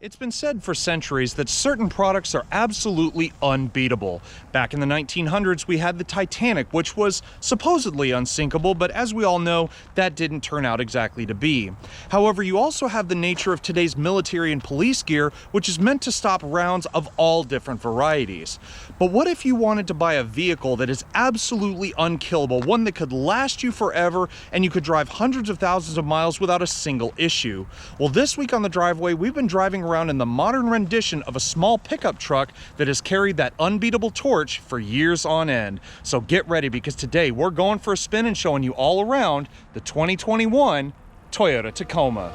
It's been said for centuries that certain products are absolutely unbeatable. Back in the 1900s, we had the Titanic, which was supposedly unsinkable, but as we all know, that didn't turn out exactly to be. However, you also have the nature of today's military and police gear, which is meant to stop rounds of all different varieties. But what if you wanted to buy a vehicle that is absolutely unkillable, one that could last you forever, and you could drive hundreds of thousands of miles without a single issue? Well, this week on The Driveway, we've been driving around in the modern rendition of a small pickup truck that has carried that unbeatable torch for years on end. So get ready, because today we're going for a spin and showing you all around the 2021 Toyota Tacoma.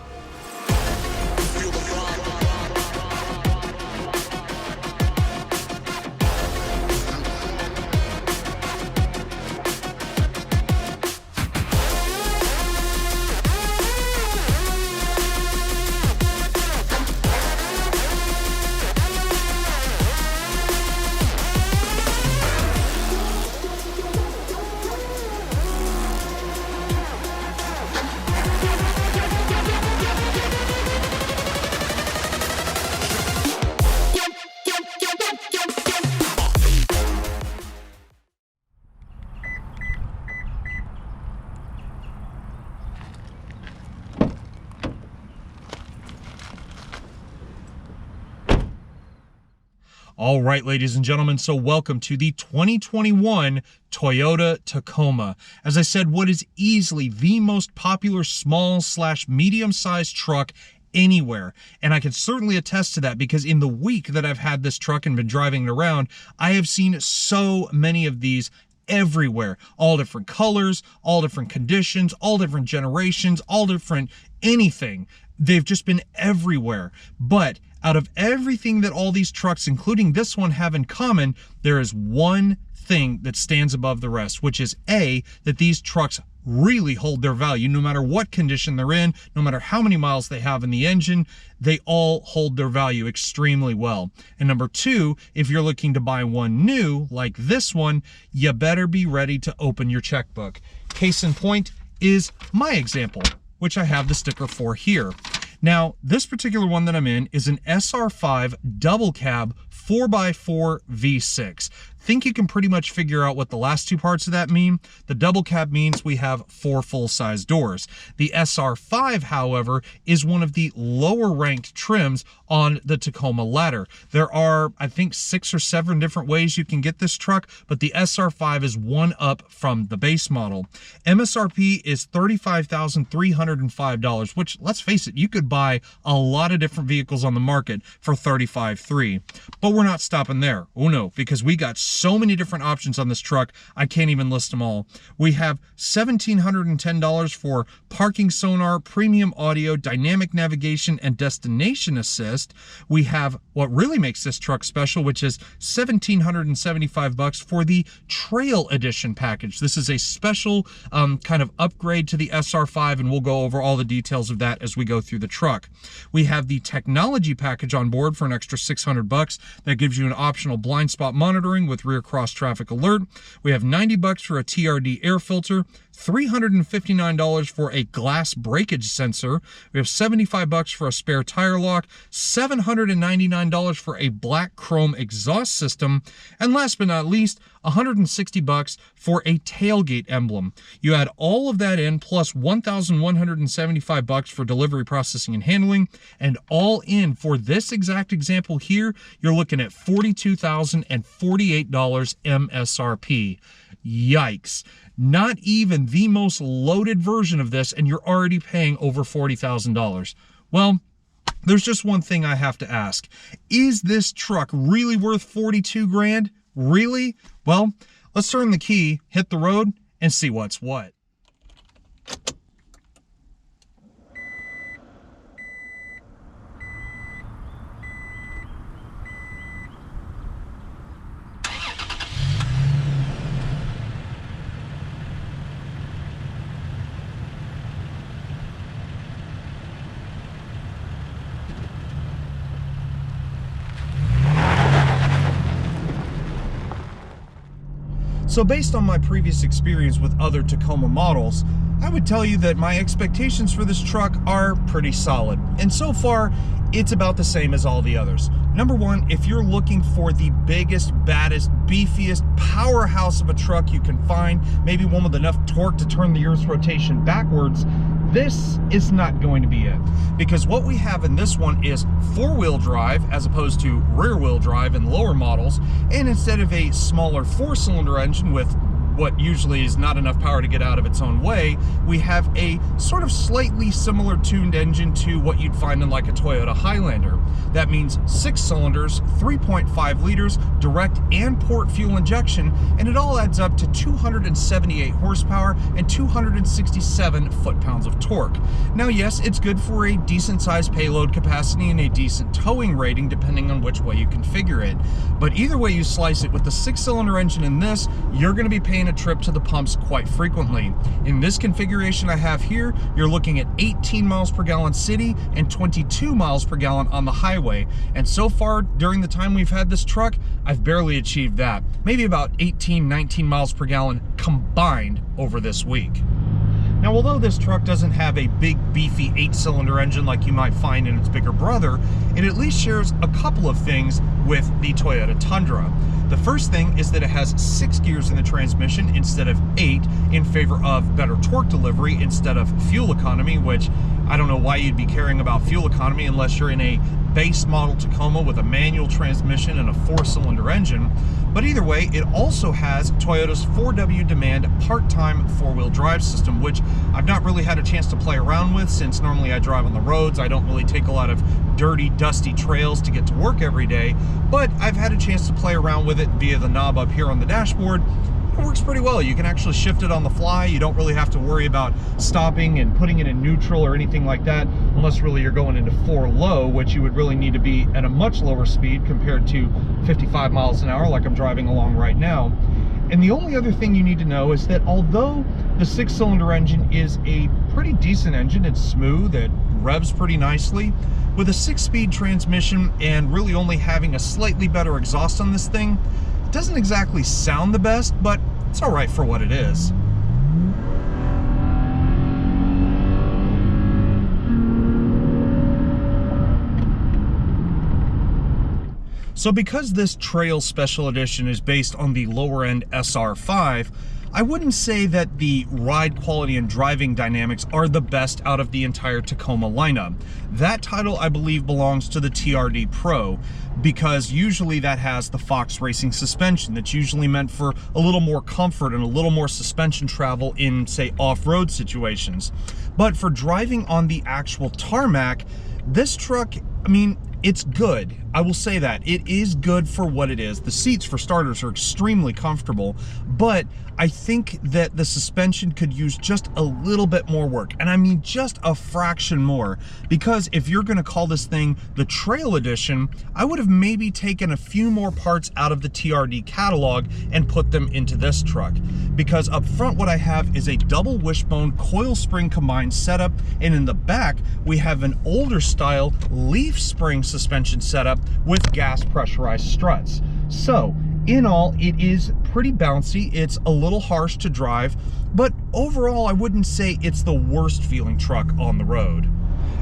All right, ladies and gentlemen, so welcome to the 2021 Toyota Tacoma. As I said, what is easily the most popular small/medium-sized truck anywhere. And I can certainly attest to that, because in the week that I've had this truck and been driving it around, I have seen so many of these everywhere. All different colors, all different conditions, all different generations, all different anything. They've just been everywhere. But out of everything that all these trucks, including this one, have in common, there is one thing that stands above the rest, which is A, that these trucks really hold their value. No matter what condition they're in, no matter how many miles they have in the engine, they all hold their value extremely well. And number two, if you're looking to buy one new, like this one, you better be ready to open your checkbook. Case in point is my example, which I have the sticker for here. Now, this particular one that I'm in is an SR5 double cab 4x4 V6. Think you can pretty much figure out what the last two parts of that mean. The double cab means we have 4 full-size doors. The SR5, however, is one of the lower ranked trims on the Tacoma ladder. There are, I think, 6 or 7 different ways you can get this truck, but the SR5 is one up from the base model. MSRP is $35,305, which, let's face it, you could buy a lot of different vehicles on the market for $35,300. But we're not stopping there. Oh no, because we got so many different options on this truck, I can't even list them all. We have $1,710 for parking sonar, premium audio, dynamic navigation, and destination assist. We have what really makes this truck special, which is $1,775 for the Trail Edition package. This is a special kind of upgrade to the SR5, and we'll go over all the details of that as we go through the truck. We have the technology package on board for an extra $600. That gives you an optional blind spot monitoring with rear cross traffic alert. We have $90 for a TRD air filter, $359 for a glass breakage sensor. We have $75 for a spare tire lock, $799 for a black chrome exhaust system, and last but not least, $160 for a tailgate emblem. You add all of that in, plus $1,175 for delivery, processing, and handling, and all in for this exact example here, you're looking at $42,048 MSRP. Yikes. Not even the most loaded version of this, and you're already paying over $40,000. Well, there's just one thing I have to ask. Is this truck really worth 42 grand? Really? Well, let's turn the key, hit the road, and see what's what. So based on my previous experience with other Tacoma models, I would tell you that my expectations for this truck are pretty solid. And so far, it's about the same as all the others. Number one, if you're looking for the biggest, baddest, beefiest powerhouse of a truck you can find, maybe one with enough torque to turn the Earth's rotation backwards, this is not going to be it. Because what we have in this one is four-wheel drive as opposed to rear-wheel drive in lower models, and instead of a smaller four-cylinder engine with what usually is not enough power to get out of its own way, we have a sort of slightly similar tuned engine to what you'd find in like a Toyota Highlander. That means 6 cylinders, 3.5 liters, direct and port fuel injection, and it all adds up to 278 horsepower and 267 foot-pounds of torque. Now yes, it's good for a decent sized payload capacity and a decent towing rating depending on which way you configure it. But either way you slice it, with the 6-cylinder engine in this, you're going to be paying a trip to the pumps quite frequently. In this configuration I have here, you're looking at 18 miles per gallon city and 22 miles per gallon on the highway. And so far during the time we've had this truck, I've barely achieved that. Maybe about 18, 19 miles per gallon combined over this week. Now, although this truck doesn't have a big beefy 8-cylinder engine like you might find in its bigger brother, it at least shares a couple of things with the Toyota Tundra. The first thing is that it has 6 gears in the transmission instead of 8 in favor of better torque delivery instead of fuel economy, which I don't know why you'd be caring about fuel economy unless you're in a base model Tacoma with a manual transmission and a 4-cylinder engine. But either way, it also has Toyota's 4W Demand part-time 4-wheel drive system, which I've not really had a chance to play around with since normally I drive on the roads. I don't really take a lot of dirty, dusty trails to get to work every day, but I've had a chance to play around with it via the knob up here on the dashboard. It works pretty well. You can actually shift it on the fly. You don't really have to worry about stopping and putting it in neutral or anything like that, unless really you're going into 4 low, which you would really need to be at a much lower speed compared to 55 miles an hour like I'm driving along right now. And the only other thing you need to know is that although the 6-cylinder engine is a pretty decent engine, it's smooth, it revs pretty nicely, with a 6-speed transmission and really only having a slightly better exhaust on this thing, it doesn't exactly sound the best, but it's all right for what it is. So because this Trail Special Edition is based on the lower end SR5, I wouldn't say that the ride quality and driving dynamics are the best out of the entire Tacoma lineup. That title, I believe, belongs to the TRD Pro, because usually that has the Fox Racing suspension that's usually meant for a little more comfort and a little more suspension travel in, say, off-road situations. But for driving on the actual tarmac, this truck, I mean, it's good. I will say that. It is good for what it is. The seats, for starters, are extremely comfortable, but I think that the suspension could use just a little bit more work, and I mean just a fraction more, because if you're going to call this thing the Trail Edition, I would have maybe taken a few more parts out of the TRD catalog and put them into this truck, because up front what I have is a double wishbone coil spring combined setup, and in the back we have an older style leaf spring suspension setup with gas pressurized struts. So in all, it is pretty bouncy. It's a little harsh to drive, but overall I wouldn't say it's the worst feeling truck on the road.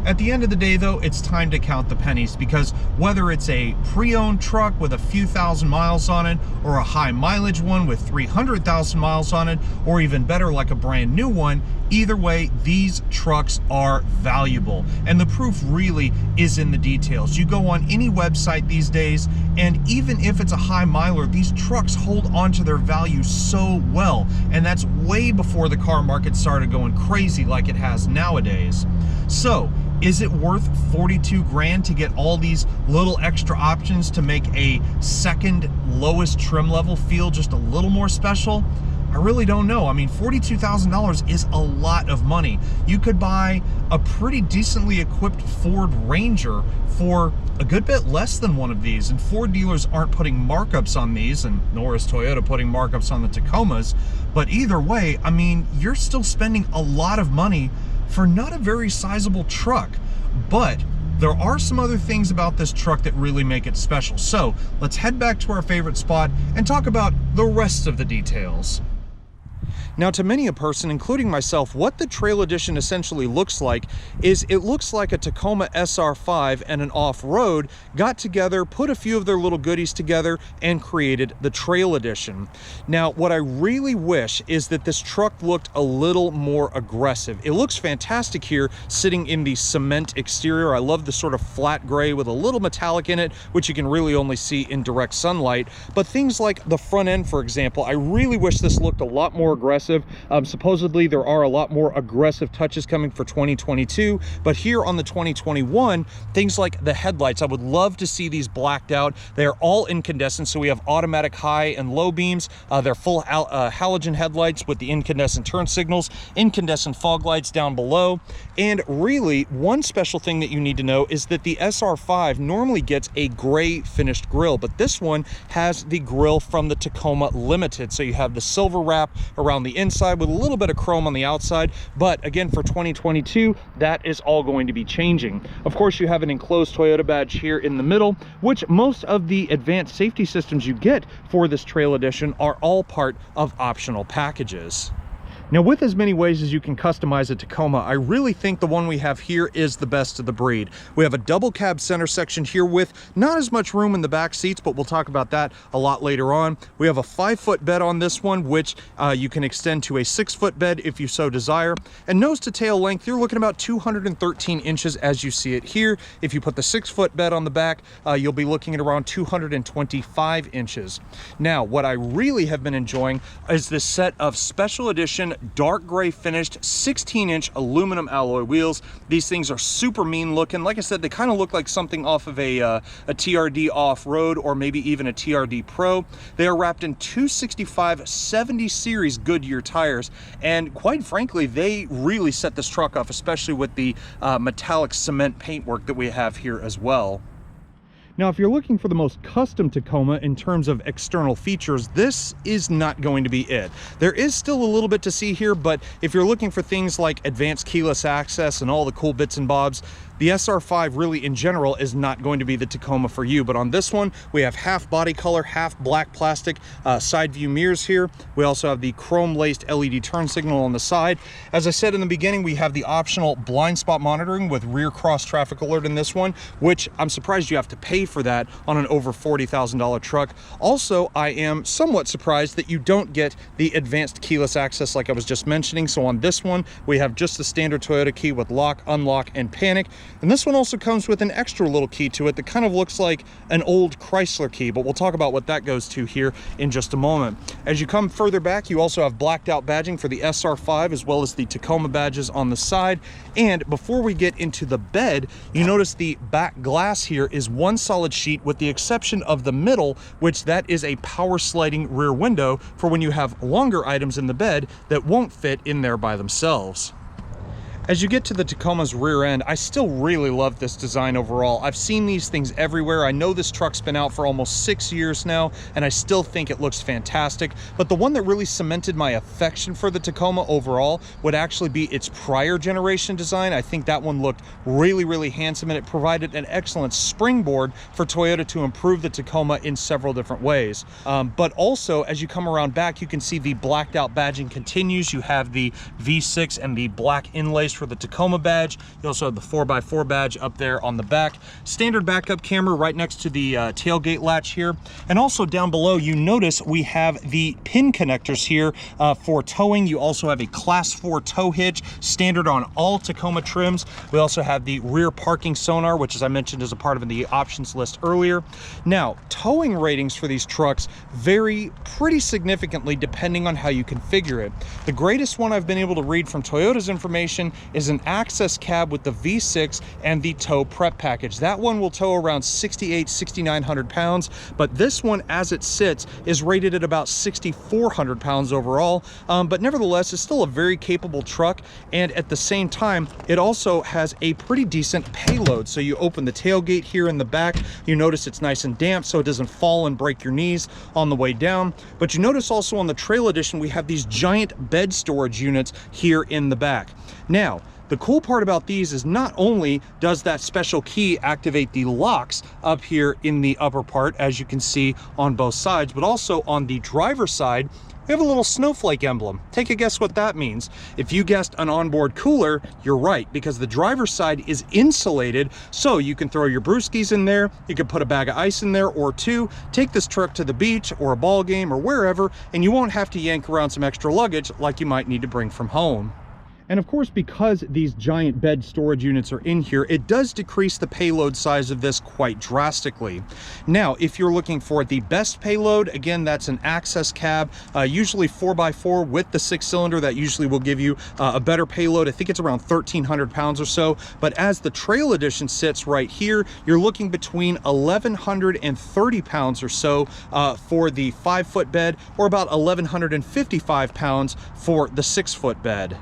At the end of the day though, it's time to count the pennies, because whether it's a pre-owned truck with a few thousand miles on it, or a high mileage one with 300,000 miles on it, or even better like a brand new one, either way, these trucks are valuable. And the proof really is in the details. You go on any website these days, and even if it's a high miler, these trucks hold on to their value so well. And that's way before the car market started going crazy like it has nowadays. So, is it worth 42 grand to get all these little extra options to make a second lowest trim level feel just a little more special? I really don't know. I mean, $42,000 is a lot of money. You could buy a pretty decently equipped Ford Ranger for a good bit less than one of these, and Ford dealers aren't putting markups on these, and nor is Toyota putting markups on the Tacomas. But either way, I mean, you're still spending a lot of money for not a very sizable truck. But there are some other things about this truck that really make it special. So let's head back to our favorite spot and talk about the rest of the details. Now, to many a person, including myself, what the Trail Edition essentially looks like is it looks like a Tacoma SR5 and an off-road got together, put a few of their little goodies together, and created the Trail Edition. Now, what I really wish is that this truck looked a little more aggressive. It looks fantastic here, sitting in the cement exterior. I love the sort of flat gray with a little metallic in it, which you can really only see in direct sunlight. But things like the front end, for example, I really wish this looked a lot more aggressive. Supposedly there are a lot more aggressive touches coming for 2022, but here on the 2021, things like the headlights, I would love to see these blacked out. They're all incandescent, so we have automatic high and low beams. They're full halogen headlights with the incandescent turn signals, incandescent fog lights down below. And really, one special thing that you need to know is that the SR5 normally gets a gray finished grille, but this one has the grille from the Tacoma Limited. So you have the silver wrap around the inside with a little bit of chrome on the outside, but again, for 2022, that is all going to be changing. Of course, you have an enclosed Toyota badge here in the middle, which most of the advanced safety systems you get for this Trail Edition are all part of optional packages. Now, with as many ways as you can customize a Tacoma, I really think the one we have here is the best of the breed. We have a double cab center section here with not as much room in the back seats, but we'll talk about that a lot later on. We have a 5-foot bed on this one, which you can extend to a 6-foot bed if you so desire. And nose to tail length, you're looking about 213 inches as you see it here. If you put the 6-foot bed on the back, you'll be looking at around 225 inches. Now, what I really have been enjoying is this set of special edition dark gray finished 16-inch aluminum alloy wheels. These things are super mean looking. Like I said, they kind of look like something off of a TRD off-road or maybe even a TRD Pro. They are wrapped in 265 70 series Goodyear tires, and quite frankly, they really set this truck off, especially with the metallic cement paintwork that we have here as well. Now, if you're looking for the most custom Tacoma in terms of external features, this is not going to be it. There is still a little bit to see here, but if you're looking for things like advanced keyless access and all the cool bits and bobs, the SR5 really in general is not going to be the Tacoma for you. But on this one, we have half body color, half black plastic side view mirrors here. We also have the chrome laced LED turn signal on the side. As I said in the beginning, we have the optional blind spot monitoring with rear cross traffic alert in this one, which I'm surprised you have to pay for that on an over $40,000 truck. Also, I am somewhat surprised that you don't get the advanced keyless access like I was just mentioning. So on this one, we have just the standard Toyota key with lock, unlock, and panic. And this one also comes with an extra little key to it that kind of looks like an old Chrysler key, but we'll talk about what that goes to here in just a moment. As you come further back, you also have blacked out badging for the SR5 as well as the Tacoma badges on the side. And before we get into the bed, you notice the back glass here is one solid sheet with the exception of the middle, which that is a power sliding rear window for when you have longer items in the bed that won't fit in there by themselves. As you get to the Tacoma's rear end, I still really love this design overall. I've seen these things everywhere. I know this truck's been out for almost 6 years now, and I still think it looks fantastic. But the one that really cemented my affection for the Tacoma overall would actually be its prior generation design. I think that one looked really, really handsome, and it provided an excellent springboard for Toyota to improve the Tacoma in several different ways. But also, as you come around back, you can see the blacked out badging continues. You have the V6 and the black inlays for the Tacoma badge. You also have the 4x4 badge up there on the back. Standard backup camera right next to the tailgate latch here. And also down below, you notice we have the pin connectors here for towing. You also have a class 4 tow hitch, standard on all Tacoma trims. We also have the rear parking sonar, which as I mentioned is a part of the options list earlier. Now, towing ratings for these trucks vary pretty significantly depending on how you configure it. The greatest one I've been able to read from Toyota's information is an access cab with the V6 and the tow prep package. That one will tow around 6,900 pounds, but this one as it sits is rated at about 6,400 pounds overall. But nevertheless, it's still a very capable truck, and at the same time, it also has a pretty decent payload. So you open the tailgate here in the back, you notice it's nice and damp so it doesn't fall and break your knees on the way down. But you notice also on the Trail Edition, we have these giant bed storage units here in the back. Now, The cool part about these is not only does that special key activate the locks up here in the upper part, as you can see on both sides, but also on the driver's side, we have a little snowflake emblem. Take a guess what that means. If you guessed an onboard cooler, you're right, because the driver's side is insulated, so you can throw your brewskis in there, you can put a bag of ice in there or two, take this truck to the beach or a ball game or wherever, and you won't have to yank around some extra luggage like you might need to bring from home. And of course, because these giant bed storage units are in here, it does decrease the payload size of this quite drastically. Now, if you're looking for the best payload, again, that's an access cab, usually 4x4 with the 6-cylinder. That usually will give you a better payload. I think it's around 1,300 pounds or so. But as the Trail Edition sits right here, you're looking between 1,130 pounds or so for the 5-foot bed, or about 1,155 pounds for the 6-foot bed.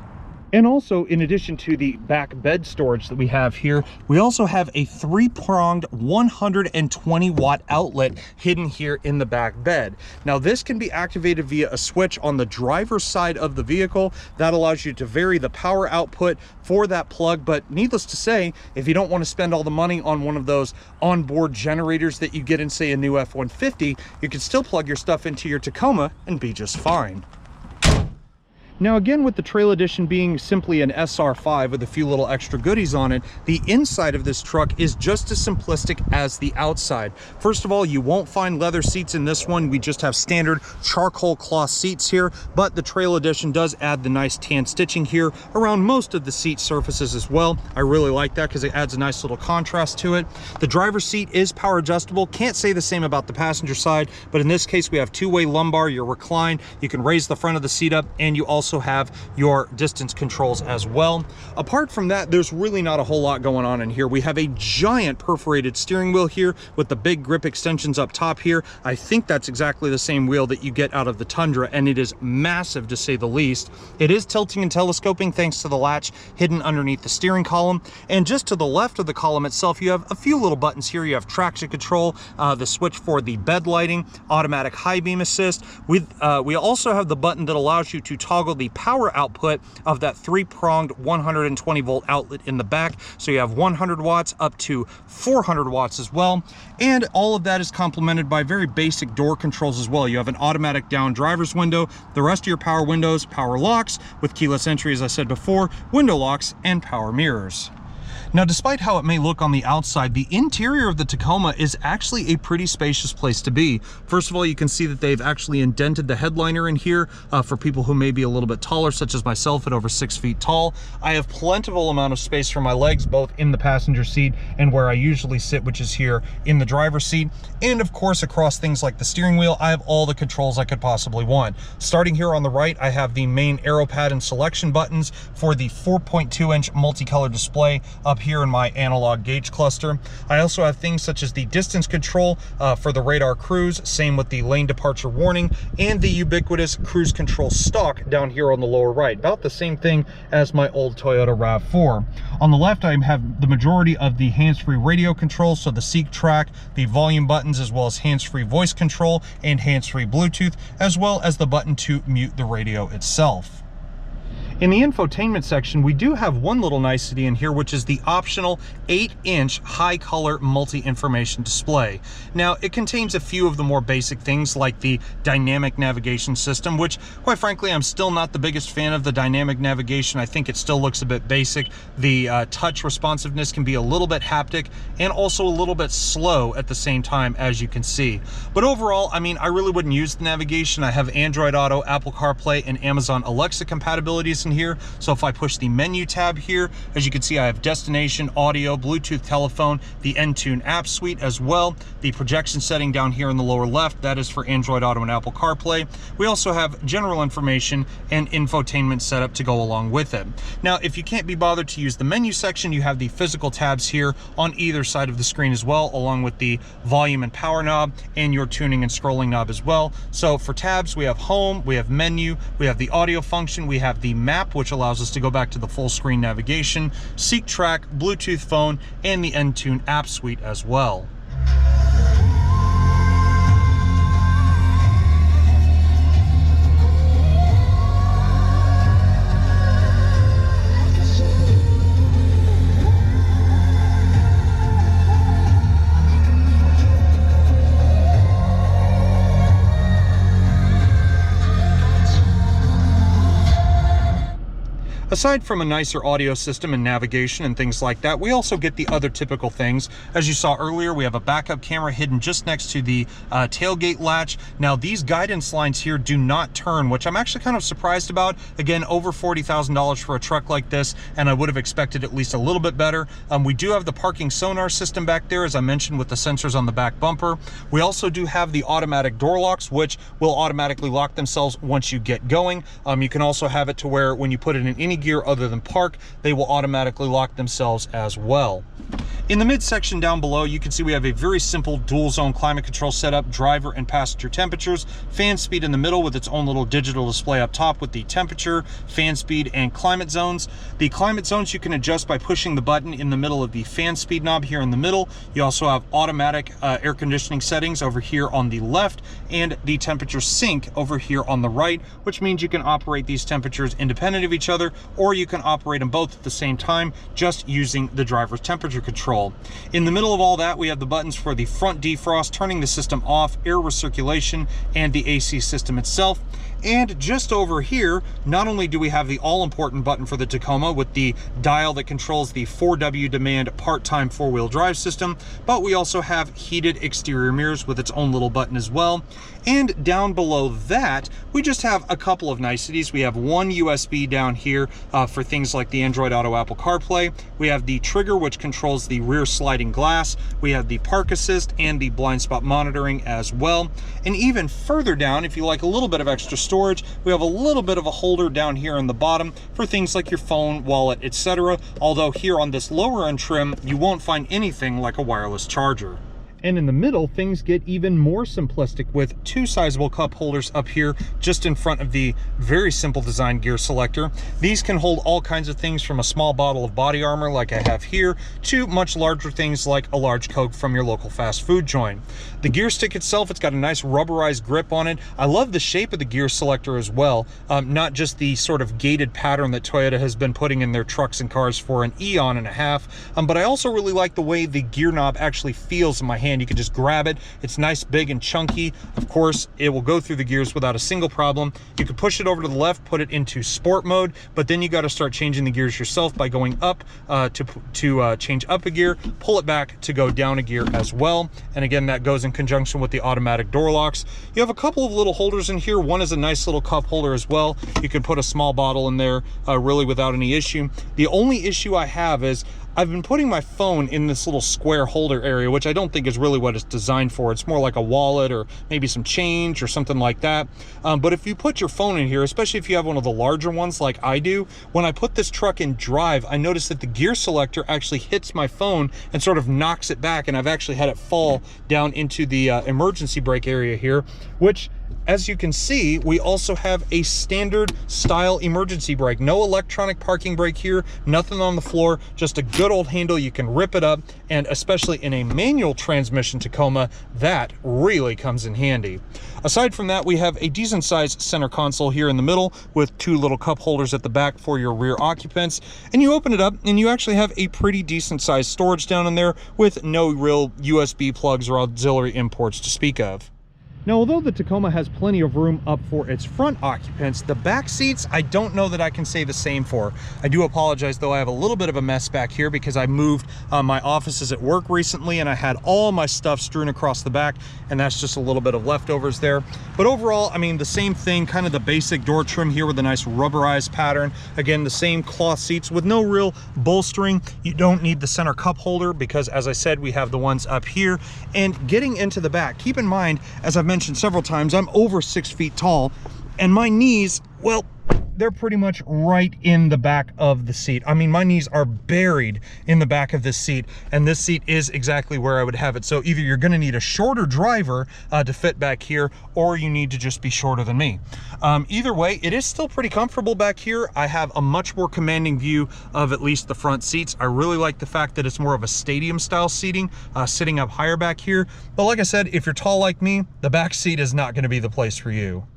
And also, in addition to the back bed storage that we have here, we also have a 3-pronged 120-watt outlet hidden here in the back bed. Now, this can be activated via a switch on the driver's side of the vehicle. That allows you to vary the power output for that plug. But needless to say, if you don't want to spend all the money on one of those onboard generators that you get in, say, a new F-150, you can still plug your stuff into your Tacoma and be just fine. Now again, with the Trail Edition being simply an SR5 with a few little extra goodies on it, the inside of this truck is just as simplistic as the outside. First of all, you won't find leather seats in this one. We just have standard charcoal cloth seats here, but the Trail Edition does add the nice tan stitching here around most of the seat surfaces as well. I really like that because it adds a nice little contrast to it. The driver's seat is power adjustable. Can't say the same about the passenger side, but in this case, we have two-way lumbar, you're reclined, you can raise the front of the seat up, and you also have your distance controls as well. Apart from that, there's really not a whole lot going on in here. We have a giant perforated steering wheel here with the big grip extensions up top here. I think that's exactly the same wheel that you get out of the Tundra, and it is massive to say the least. It is tilting and telescoping thanks to the latch hidden underneath the steering column. And just to the left of the column itself, you have a few little buttons here. You have traction control, the switch for the bed lighting, automatic high beam assist. We also have the button that allows you to toggle the power output of that 3-pronged 120-volt outlet in the back. So you have 100 watts up to 400 watts as well. And all of that is complemented by very basic door controls as well. You have an automatic down driver's window, the rest of your power windows, power locks with keyless entry, as I said before, window locks, and power mirrors. Now, despite how it may look on the outside, the interior of the Tacoma is actually a pretty spacious place to be. First of all, you can see that they've actually indented the headliner in here for people who may be a little bit taller, such as myself at over 6 feet tall. I have plentiful amount of space for my legs, both in the passenger seat and where I usually sit, which is here in the driver's seat. And of course, across things like the steering wheel, I have all the controls I could possibly want. Starting here on the right, I have the main aero pad and selection buttons for the 4.2-inch multicolor display up here in my analog gauge cluster. I also have things such as the distance control for the radar cruise, same with the lane departure warning, and the ubiquitous cruise control stalk down here on the lower right. About the same thing as my old Toyota RAV4. On the left, I have the majority of the hands-free radio controls, so the seek track, the volume buttons, as well as hands-free voice control and hands-free Bluetooth, as well as the button to mute the radio itself. In the infotainment section, we do have one little nicety in here, which is the optional 8-inch high-color multi-information display. Now, it contains a few of the more basic things like the dynamic navigation system, which, quite frankly, I'm still not the biggest fan of the dynamic navigation. I think it still looks a bit basic. The touch responsiveness can be a little bit haptic and also a little bit slow at the same time, as you can see. But overall, I mean, I really wouldn't use the navigation. I have Android Auto, Apple CarPlay, and Amazon Alexa compatibilities in here. So if I push the menu tab here, as you can see, I have destination, audio, Bluetooth telephone, the Entune app suite as well. The projection setting down here in the lower left, that is for Android Auto and Apple CarPlay. We also have general information and infotainment setup to go along with it. Now, if you can't be bothered to use the menu section, you have the physical tabs here on either side of the screen as well, along with the volume and power knob and your tuning and scrolling knob as well. So for tabs, we have home, we have menu, we have the audio function, we have the map, which allows us to go back to the full screen navigation, seek track, Bluetooth phone, and the Entune app suite as well. Aside from a nicer audio system and navigation and things like that, we also get the other typical things. As you saw earlier, we have a backup camera hidden just next to the tailgate latch. Now, these guidance lines here do not turn, which I'm actually kind of surprised about. Again, over $40,000 for a truck like this, and I would have expected at least a little bit better. We do have the parking sonar system back there, as I mentioned, with the sensors on the back bumper. We also do have the automatic door locks, which will automatically lock themselves once you get going. You can also have it to where when you put it in any gear other than park, they will automatically lock themselves as well. In the midsection down below, you can see we have a very simple dual zone climate control setup, driver and passenger temperatures, fan speed in the middle with its own little digital display up top with the temperature, fan speed, and climate zones. The climate zones you can adjust by pushing the button in the middle of the fan speed knob here in the middle. You also have automatic air conditioning settings over here on the left and the temperature sync over here on the right, which means you can operate these temperatures independent of each other, or you can operate them both at the same time just using the driver's temperature control. In the middle of all that, we have the buttons for the front defrost, turning the system off, air recirculation, and the AC system itself. And just over here, not only do we have the all-important button for the Tacoma with the dial that controls the 4W demand part-time four-wheel drive system, but we also have heated exterior mirrors with its own little button as well. And down below that, we just have a couple of niceties. We have one USB down here for things like the Android Auto, Apple CarPlay. We have the trigger, which controls the rear sliding glass. We have the park assist and the blind spot monitoring as well. And even further down, if you like a little bit of extra storage, we have a little bit of a holder down here in the bottom for things like your phone, wallet, etc. Although here on this lower end trim, you won't find anything like a wireless charger. And in the middle, things get even more simplistic with two sizable cup holders up here just in front of the very simple design gear selector. These can hold all kinds of things from a small bottle of body armor like I have here to much larger things like a large Coke from your local fast food joint. The gear stick itself, it's got a nice rubberized grip on it. I love the shape of the gear selector as well, not just the sort of gated pattern that Toyota has been putting in their trucks and cars for an eon and a half, but I also really like the way the gear knob actually feels in my hand. You can just grab it. It's nice, big, and chunky. Of course, it will go through the gears without a single problem. You can push it over to the left, put it into sport mode, but then you got to start changing the gears yourself by going up to change up a gear, pull it back to go down a gear as well. And again, that goes in conjunction with the automatic door locks. You have a couple of little holders in here. One is a nice little cup holder as well. You can put a small bottle in there really without any issue. The only issue I have is I've been putting my phone in this little square holder area, which I don't think is really what it's designed for. It's more like a wallet or maybe some change or something like that. But if you put your phone in here, especially if you have one of the larger ones like I do, when I put this truck in drive, I noticed that the gear selector actually hits my phone and sort of knocks it back, and I've actually had it fall down into the emergency brake area here, which, as you can see, we also have a standard style emergency brake. No electronic parking brake here, nothing on the floor, just a good old handle. You can rip it up, and especially in a manual transmission Tacoma, that really comes in handy. Aside from that, we have a decent sized center console here in the middle with two little cup holders at the back for your rear occupants. And you open it up and you actually have a pretty decent sized storage down in there with no real USB plugs or auxiliary imports to speak of. Now, although the Tacoma has plenty of room up for its front occupants, the back seats, I don't know that I can say the same for. I do apologize, though. I have a little bit of a mess back here because I moved my offices at work recently, and I had all my stuff strewn across the back, and that's just a little bit of leftovers there. But overall, I mean, the same thing, kind of the basic door trim here with a nice rubberized pattern. Again, the same cloth seats with no real bolstering. You don't need the center cup holder because, as I said, we have the ones up here. And getting into the back, keep in mind, as I've mentioned several times, I'm over 6 feet tall, and my knees, well, they're pretty much right in the back of the seat. I mean, my knees are buried in the back of this seat, and this seat is exactly where I would have it. So either you're going to need a shorter driver to fit back here, or you need to just be shorter than me. Either way, it is still pretty comfortable back here. I have a much more commanding view of at least the front seats. I really like the fact that it's more of a stadium style seating, sitting up higher back here. But like I said, if you're tall like me, the back seat is not going to be the place for you.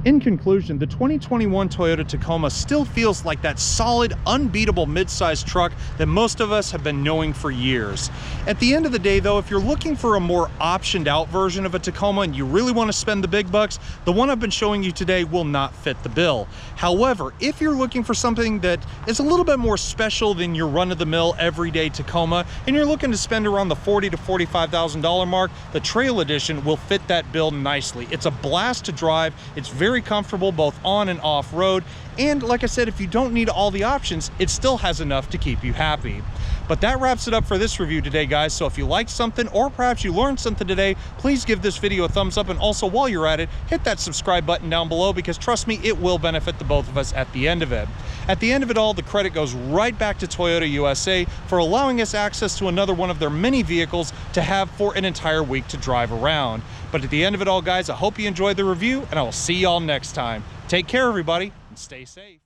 In conclusion, the 2021 Toyota Tacoma still feels like that solid, unbeatable mid-size truck that most of us have been knowing for years. At the end of the day though, if you're looking for a more optioned out version of a Tacoma and you really want to spend the big bucks, the one I've been showing you today will not fit the bill. However, if you're looking for something that is a little bit more special than your run-of-the-mill everyday Tacoma, and you're looking to spend around the $40,000 to $45,000 mark, the Trail Edition will fit that bill nicely. It's a blast to drive. It's very comfortable both on and off road, and like I said, if you don't need all the options, it still has enough to keep you happy. But that wraps it up for this review today, guys. So if you liked something, or perhaps you learned something today, please give this video a thumbs up, and also while you're at it, hit that subscribe button down below, because trust me, it will benefit the both of us at the end of it. At the end of it all, the credit goes right back to Toyota USA for allowing us access to another one of their many vehicles to have for an entire week to drive around. But at the end of it all, guys, I hope you enjoyed the review, and I will see y'all next time. Take care, everybody, and stay safe.